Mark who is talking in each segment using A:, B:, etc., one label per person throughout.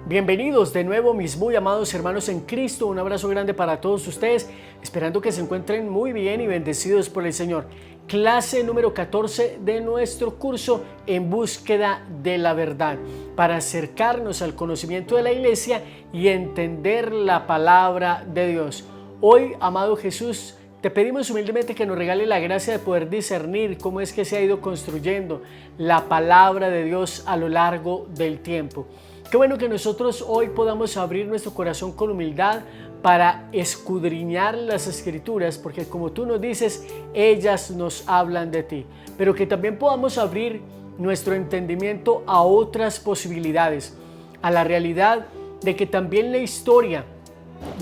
A: Bienvenidos de nuevo mis muy amados hermanos en Cristo, un abrazo grande para todos ustedes, esperando que se encuentren muy bien y bendecidos por el Señor. Clase número 14 de nuestro curso En búsqueda de la verdad, para acercarnos al conocimiento de la Iglesia y entender la palabra de Dios. Hoy, amado Jesús, te pedimos humildemente que nos regale la gracia de poder discernir cómo es que se ha ido construyendo la palabra de Dios a lo largo del tiempo. Qué bueno que nosotros hoy podamos abrir nuestro corazón con humildad para escudriñar las Escrituras, porque como tú nos dices, ellas nos hablan de ti, pero que también podamos abrir nuestro entendimiento a otras posibilidades, a la realidad de que también la historia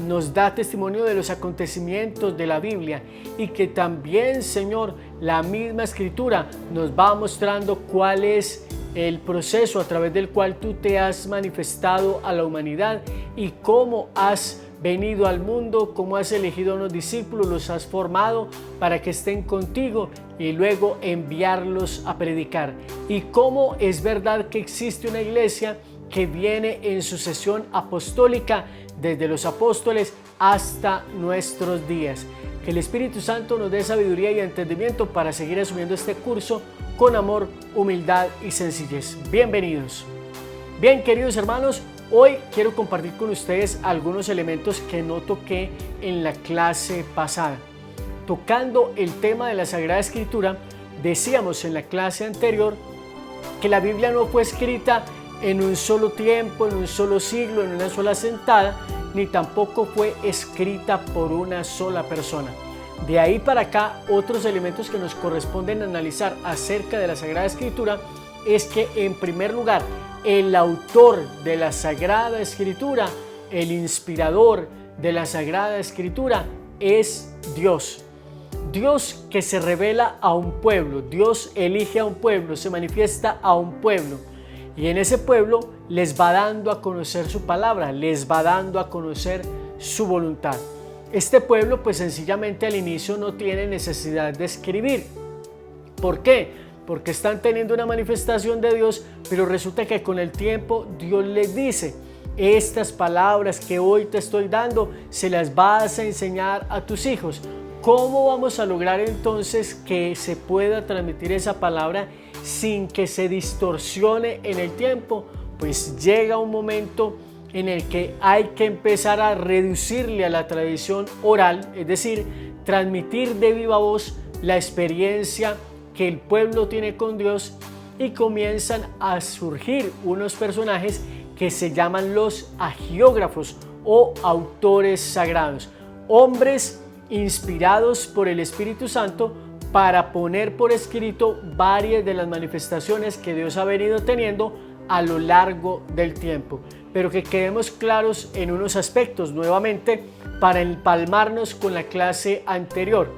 A: nos da testimonio de los acontecimientos de la Biblia y que también, Señor, la misma Escritura nos va mostrando cuál es el proceso a través del cual tú te has manifestado a la humanidad y cómo has venido al mundo, cómo has elegido a unos discípulos, los has formado para que estén contigo y luego enviarlos a predicar. Y cómo es verdad que existe una iglesia que viene en sucesión apostólica desde los apóstoles hasta nuestros días. Que el Espíritu Santo nos dé sabiduría y entendimiento para seguir asumiendo este curso con amor, humildad y sencillez. Bienvenidos. Bien, queridos hermanos, hoy quiero compartir con ustedes algunos elementos que no toqué en la clase pasada. Tocando el tema de la Sagrada Escritura, decíamos en la clase anterior que la Biblia no fue escrita en un solo tiempo, en un solo siglo, en una sola sentada, ni tampoco fue escrita por una sola persona. De ahí para acá, otros elementos que nos corresponden analizar acerca de la Sagrada Escritura es que, en primer lugar, el autor de la Sagrada Escritura, el inspirador de la Sagrada Escritura, es Dios. Dios que se revela a un pueblo, Dios elige a un pueblo, se manifiesta a un pueblo. Y en ese pueblo les va dando a conocer su palabra, les va dando a conocer su voluntad. Este pueblo pues sencillamente al inicio no tiene necesidad de escribir. ¿Por qué? Porque están teniendo una manifestación de Dios, pero resulta que con el tiempo Dios les dice: estas palabras que hoy te estoy dando se las vas a enseñar a tus hijos. ¿Cómo vamos a lograr entonces que se pueda transmitir esa palabra sin que se distorsione en el tiempo? Pues llega un momento en el que hay que empezar a reducirle a la tradición oral, es decir, transmitir de viva voz la experiencia que el pueblo tiene con Dios, y comienzan a surgir unos personajes que se llaman los agiógrafos o autores sagrados, hombres inspirados por el Espíritu Santo para poner por escrito varias de las manifestaciones que Dios ha venido teniendo a lo largo del tiempo. Pero que quedemos claros en unos aspectos nuevamente para empalmarnos con la clase anterior.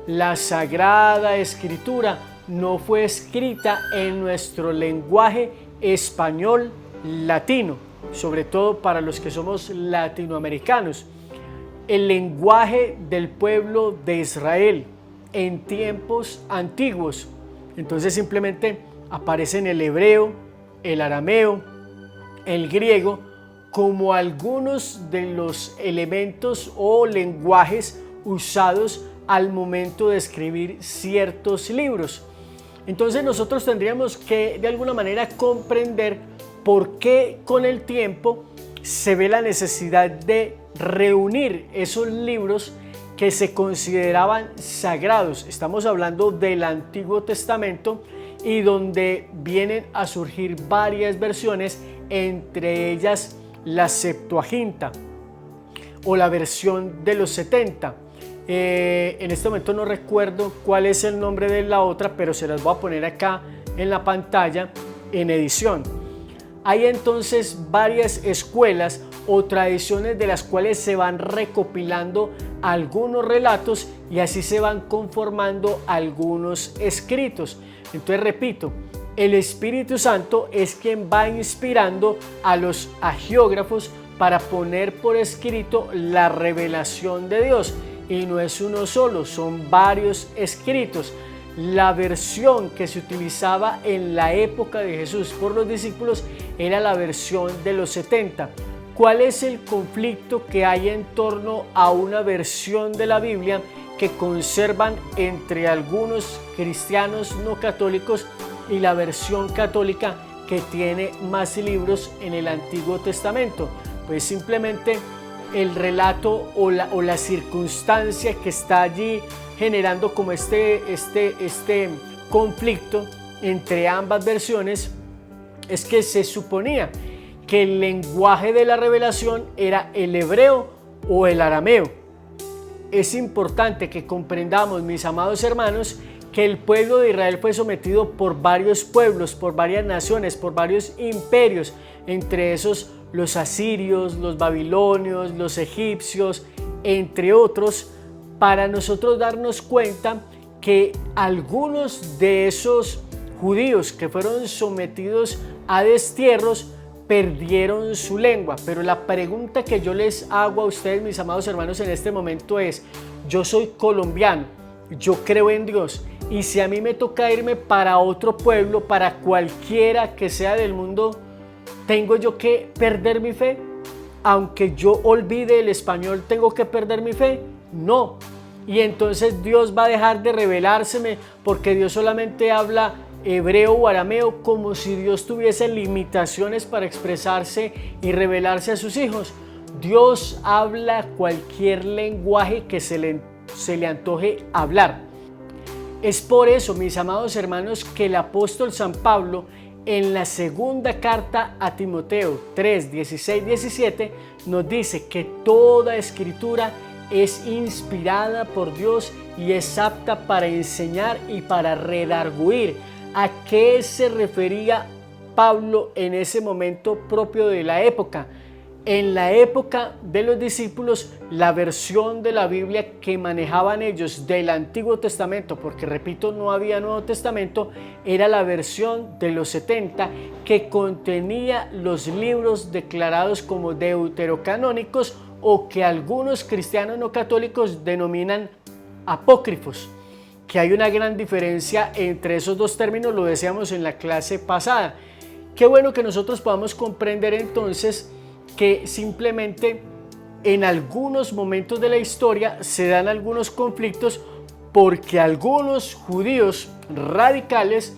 A: La Sagrada Escritura no fue escrita en nuestro lenguaje español latino, sobre todo para los que somos latinoamericanos. El lenguaje del pueblo de Israel en tiempos antiguos. Entonces simplemente aparecen el hebreo, el arameo, el griego como algunos de los elementos o lenguajes usados al momento de escribir ciertos libros. Entonces nosotros tendríamos que de alguna manera comprender por qué con el tiempo se ve la necesidad de reunir esos libros que se consideraban sagrados. Estamos hablando del Antiguo Testamento, y donde vienen a surgir varias versiones, entre ellas la Septuaginta o la versión de los 70. En este momento no recuerdo cuál es el nombre de la otra, pero se las voy a poner acá en la pantalla en edición. Hay entonces varias escuelas o tradiciones de las cuales se van recopilando algunos relatos y así se van conformando algunos escritos. Entonces repito, el Espíritu Santo es quien va inspirando a los agiógrafos para poner por escrito la revelación de Dios, y no es uno solo, son varios escritos. la versión que se utilizaba en la época de Jesús por los discípulos era la versión de los 70. ¿Cuál es el conflicto que hay en torno a una versión de la Biblia que conservan entre algunos cristianos no católicos y la versión católica que tiene más libros en el Antiguo Testamento? Pues simplemente el relato o la circunstancia que está allí generando como este conflicto entre ambas versiones es que se suponía que el lenguaje de la revelación era el hebreo o el arameo. Es importante que comprendamos, mis amados hermanos, que el pueblo de Israel fue sometido por varios pueblos, por varias naciones, por varios imperios, entre esos los asirios, los babilonios, los egipcios, entre otros, para nosotros darnos cuenta que algunos de esos judíos que fueron sometidos a destierros perdieron su lengua. Pero la pregunta que yo les hago a ustedes, mis amados hermanos, en este momento es: yo soy colombiano, yo creo en Dios, y si a mí me toca irme para otro pueblo, para cualquiera que sea del mundo, ¿tengo yo que perder mi fe? Aunque yo olvide el español, ¿tengo que perder mi fe? No. Y entonces Dios va a dejar de revelárseme porque Dios solamente habla hebreo o arameo, como si Dios tuviese limitaciones para expresarse y revelarse a sus hijos. Dios habla cualquier lenguaje que se le antoje hablar. Es por eso, mis amados hermanos, que el apóstol San Pablo en la segunda carta a Timoteo 3, 16, 17 nos dice que toda escritura es inspirada por Dios y es apta para enseñar y para redarguir. ¿A qué se refería Pablo en ese momento propio de la época? En la época de los discípulos, la versión de la Biblia que manejaban ellos del Antiguo Testamento, porque repito, no había Nuevo Testamento, era la versión de los 70 que contenía los libros declarados como deuterocanónicos o que algunos cristianos no católicos denominan apócrifos. Que hay una gran diferencia entre esos dos términos, lo decíamos en la clase pasada. Qué bueno que nosotros podamos comprender entonces que simplemente en algunos momentos de la historia se dan algunos conflictos porque algunos judíos radicales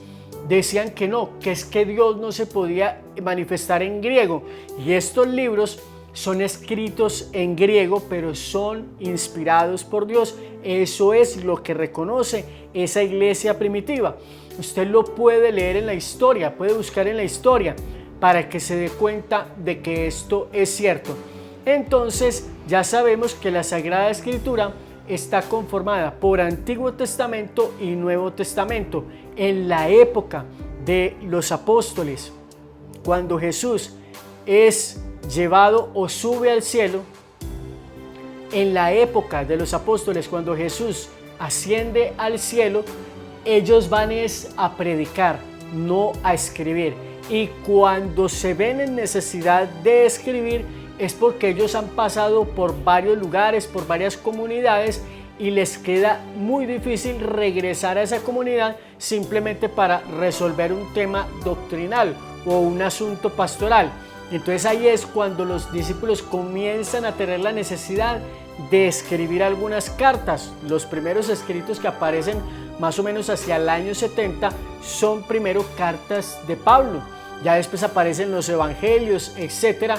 A: decían que no, que es que Dios no se podía manifestar en griego, y estos libros son escritos en griego, pero son inspirados por Dios. Eso es lo que reconoce esa iglesia primitiva. Usted lo puede leer en la historia, puede buscar en la historia para que se dé cuenta de que esto es cierto. Entonces ya sabemos que la Sagrada Escritura está conformada por Antiguo Testamento y Nuevo Testamento. En la época de los apóstoles, cuando Jesús es llevado o sube al cielo, en la época de los apóstoles, cuando Jesús asciende al cielo, ellos van a predicar, no a escribir. Y cuando se ven en necesidad de escribir es porque ellos han pasado por varios lugares, por varias comunidades, y les queda muy difícil regresar a esa comunidad simplemente para resolver un tema doctrinal o un asunto pastoral. Entonces ahí es cuando los discípulos comienzan a tener la necesidad de escribir algunas cartas. Los primeros escritos que aparecen más o menos hacia el año 70 son primero cartas de Pablo. Ya después aparecen los evangelios, etcétera,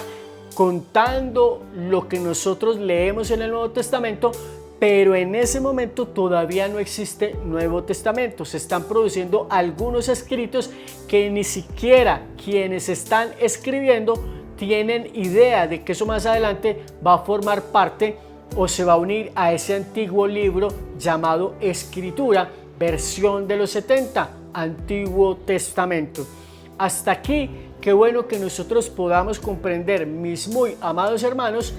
A: contando lo que nosotros leemos en el Nuevo Testamento, pero en ese momento todavía no existe Nuevo Testamento. Se están produciendo algunos escritos que ni siquiera quienes están escribiendo tienen idea de que eso más adelante va a formar parte o se va a unir a ese antiguo libro llamado Escritura, versión de los 70, Antiguo Testamento. Hasta aquí, qué bueno que nosotros podamos comprender, mis muy amados hermanos,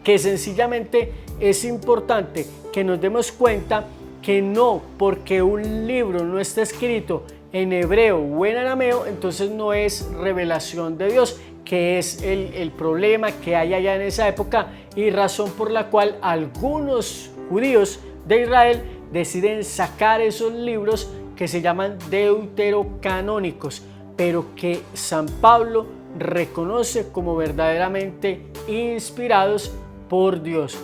A: que sencillamente es importante que nos demos cuenta que no porque un libro no está escrito en hebreo o en arameo, entonces no es revelación de Dios, que es el problema que hay allá en esa época y razón por la cual algunos judíos de Israel deciden sacar esos libros que se llaman deuterocanónicos, pero que San Pablo reconoce como verdaderamente inspirados por Dios.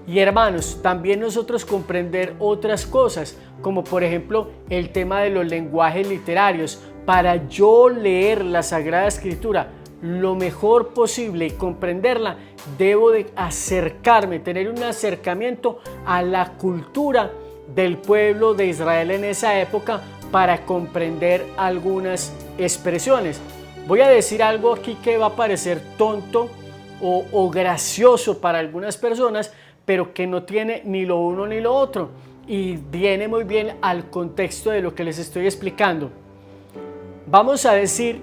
A: Y hermanos, también nosotros comprender otras cosas, como por ejemplo el tema de los lenguajes literarios. Para yo leer la Sagrada Escritura lo mejor posible y comprenderla, debo de acercarme, tener un acercamiento a la cultura del pueblo de Israel en esa época para comprender algunas expresiones. Voy a decir algo aquí que va a parecer tonto o gracioso para algunas personas, pero que no tiene ni lo uno ni lo otro y viene muy bien al contexto de lo que les estoy explicando. Vamos a decir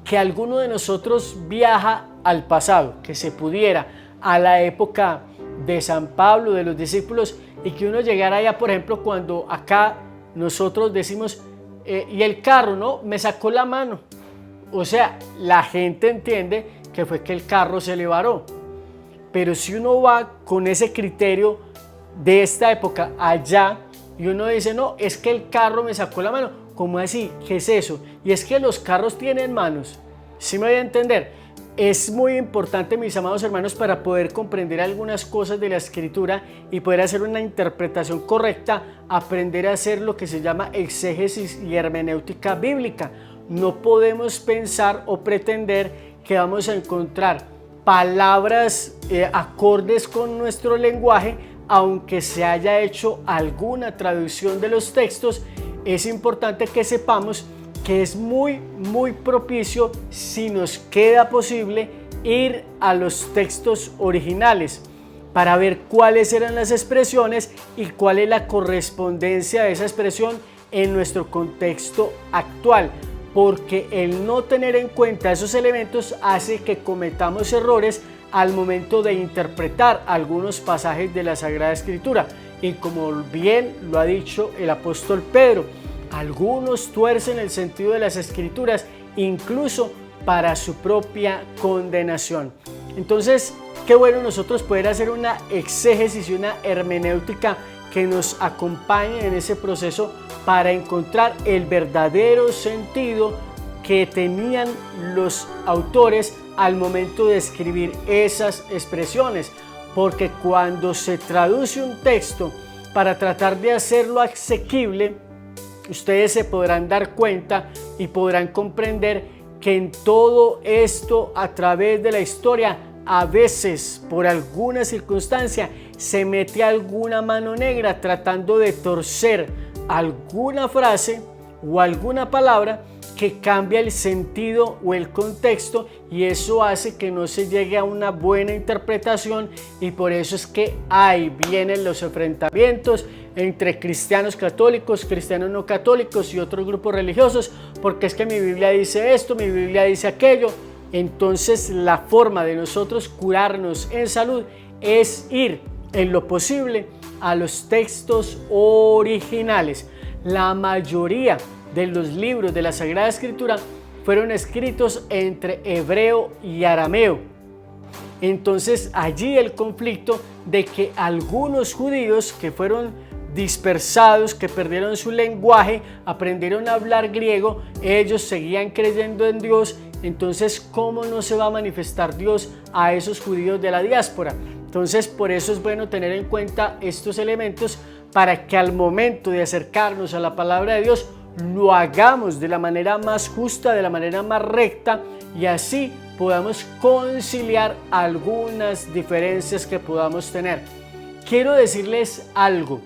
A: que alguno de nosotros viaja al pasado, que se pudiera, a la época de San Pablo, de los discípulos, y que uno llegara allá, por ejemplo, cuando acá nosotros decimos, y el carro, ¿no? Me sacó la mano. O sea, la gente entiende que fue que el carro se le varó. Pero si uno va con ese criterio de esta época allá, y uno dice, no, es que el carro me sacó la mano. ¿Cómo así? ¿Qué es eso? Y es que los carros tienen manos. ¿Sí me voy a entender? Es muy importante, mis amados hermanos, para poder comprender algunas cosas de la Escritura y poder hacer una interpretación correcta, aprender a hacer lo que se llama exégesis y hermenéutica bíblica. No podemos pensar o pretender que vamos a encontrar palabras acordes con nuestro lenguaje, aunque se haya hecho alguna traducción de los textos. Es importante que sepamos que es muy propicio, si nos queda posible, ir a los textos originales para ver cuáles eran las expresiones y cuál es la correspondencia de esa expresión en nuestro contexto actual, porque el no tener en cuenta esos elementos hace que cometamos errores al momento de interpretar algunos pasajes de la Sagrada Escritura. Y como bien lo ha dicho el apóstol Pedro, algunos tuercen el sentido de las Escrituras incluso para su propia condenación. Entonces, qué bueno nosotros poder hacer una exégesis y una hermenéutica que nos acompañe en ese proceso para encontrar el verdadero sentido que tenían los autores al momento de escribir esas expresiones. Porque cuando se traduce un texto para tratar de hacerlo asequible, ustedes se podrán dar cuenta y podrán comprender que en todo esto, a través de la historia, a veces por alguna circunstancia se mete alguna mano negra tratando de torcer alguna frase o alguna palabra que cambia el sentido o el contexto, y eso hace que no se llegue a una buena interpretación, y por eso es que ahí vienen los enfrentamientos entre cristianos católicos, cristianos no católicos y otros grupos religiosos, porque es que mi Biblia dice esto, mi Biblia dice aquello. Entonces la forma de nosotros curarnos en salud es ir en lo posible a los textos originales. La mayoría de los libros de la Sagrada Escritura fueron escritos entre hebreo y arameo. Entonces allí el conflicto de que algunos judíos que fueron dispersados, que perdieron su lenguaje, aprendieron a hablar griego, ellos seguían creyendo en Dios. Entonces, ¿cómo no se va a manifestar Dios a esos judíos de la diáspora? Entonces, por eso es bueno tener en cuenta estos elementos para que al momento de acercarnos a la palabra de Dios lo hagamos de la manera más justa, de la manera más recta, y así podamos conciliar algunas diferencias que podamos tener. Quiero decirles algo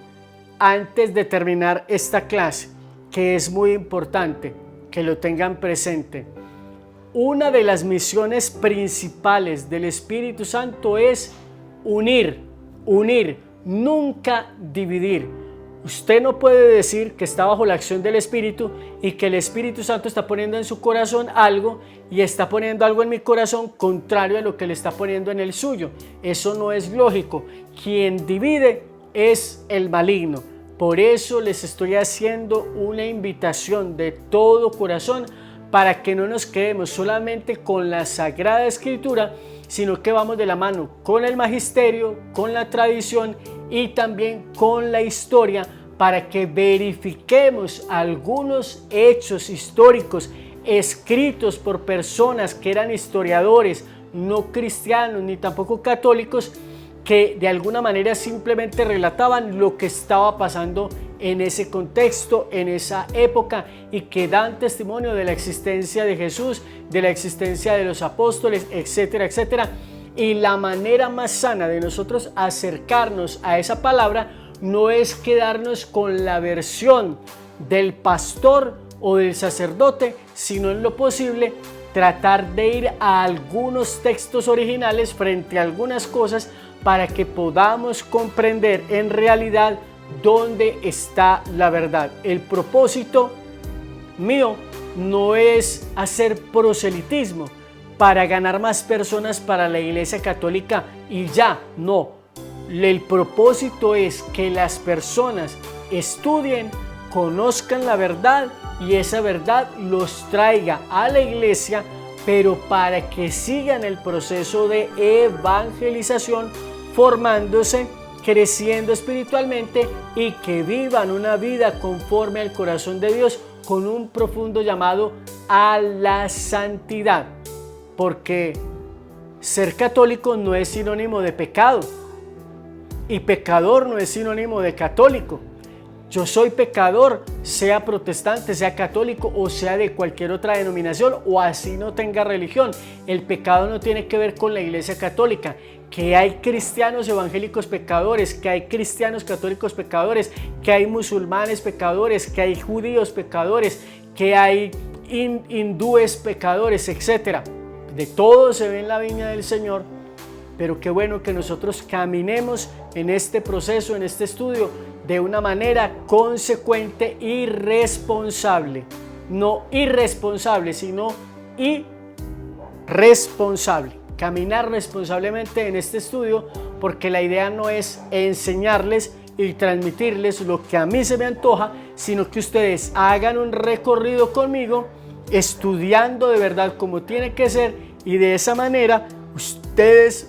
A: antes de terminar esta clase, que es muy importante que lo tengan presente. Una de las misiones principales del Espíritu Santo es unir, nunca dividir. Usted no puede decir que está bajo la acción del Espíritu y que el Espíritu Santo está poniendo en su corazón algo y está poniendo algo en mi corazón contrario a lo que le está poniendo en el suyo. Eso no es lógico. Quien divide es el maligno. Por eso les estoy haciendo una invitación de todo corazón para que no nos quedemos solamente con la Sagrada Escritura, sino que vamos de la mano con el magisterio, con la tradición y también con la historia, para que verifiquemos algunos hechos históricos escritos por personas que eran historiadores, no cristianos ni tampoco católicos, que de alguna manera simplemente relataban lo que estaba pasando en ese contexto, en esa época, y que dan testimonio de la existencia de Jesús, de la existencia de los apóstoles, etcétera, etcétera. Y la manera más sana de nosotros acercarnos a esa palabra no es quedarnos con la versión del pastor o del sacerdote, sino en lo posible tratar de ir a algunos textos originales frente a algunas cosas para que podamos comprender en realidad dónde está la verdad. El propósito mío no es hacer proselitismo para ganar más personas para la Iglesia Católica y ya, no. El propósito es que las personas estudien, conozcan la verdad y esa verdad los traiga a la iglesia, pero para que sigan el proceso de evangelización, formándose, creciendo espiritualmente y que vivan una vida conforme al corazón de Dios con un profundo llamado a la santidad. Porque ser católico no es sinónimo de pecado y pecador no es sinónimo de católico. Yo soy pecador, sea protestante, sea católico o sea de cualquier otra denominación o así no tenga religión. El pecado no tiene que ver con la Iglesia Católica. Que hay cristianos evangélicos pecadores, que hay cristianos católicos pecadores, que hay musulmanes pecadores, que hay judíos pecadores, que hay hindúes pecadores, etc. De todo se ve en la viña del Señor, pero qué bueno que nosotros caminemos en este proceso, en este estudio, de una manera consecuente y responsable. No irresponsable, sino irresponsable. Caminar responsablemente en este estudio, porque la idea no es enseñarles y transmitirles lo que a mí se me antoja, sino que ustedes hagan un recorrido conmigo, estudiando de verdad como tiene que ser, y de esa manera ustedes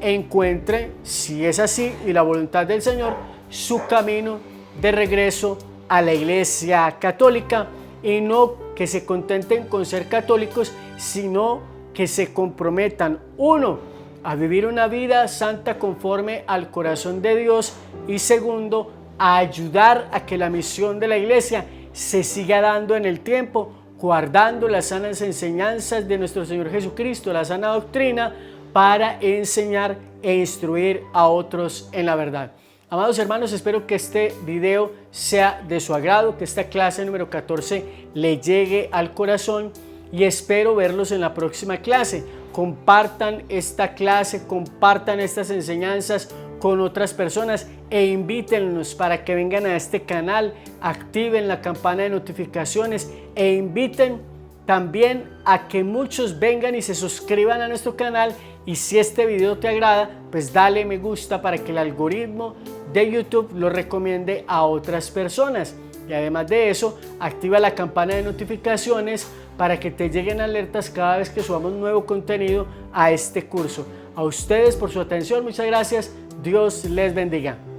A: encuentren, si es así y la voluntad del Señor, su camino de regreso a la Iglesia Católica, y no que se contenten con ser católicos, sino que se comprometan, uno, a vivir una vida santa conforme al corazón de Dios, y segundo, a ayudar a que la misión de la Iglesia se siga dando en el tiempo, guardando las sanas enseñanzas de nuestro Señor Jesucristo, la sana doctrina, para enseñar e instruir a otros en la verdad. Amados hermanos, espero que este video sea de su agrado, que esta clase número 14 le llegue al corazón, y espero verlos en la próxima clase. Compartan esta clase, compartan estas enseñanzas con otras personas e invítenlos para que vengan a este canal, activen la campana de notificaciones e inviten también a que muchos vengan y se suscriban a nuestro canal. Y si este video te agrada, pues dale me gusta para que el algoritmo de YouTube lo recomiende a otras personas. Y además de eso, activa la campana de notificaciones para que te lleguen alertas cada vez que subamos nuevo contenido a este curso. A ustedes por su atención, muchas gracias. Dios les bendiga.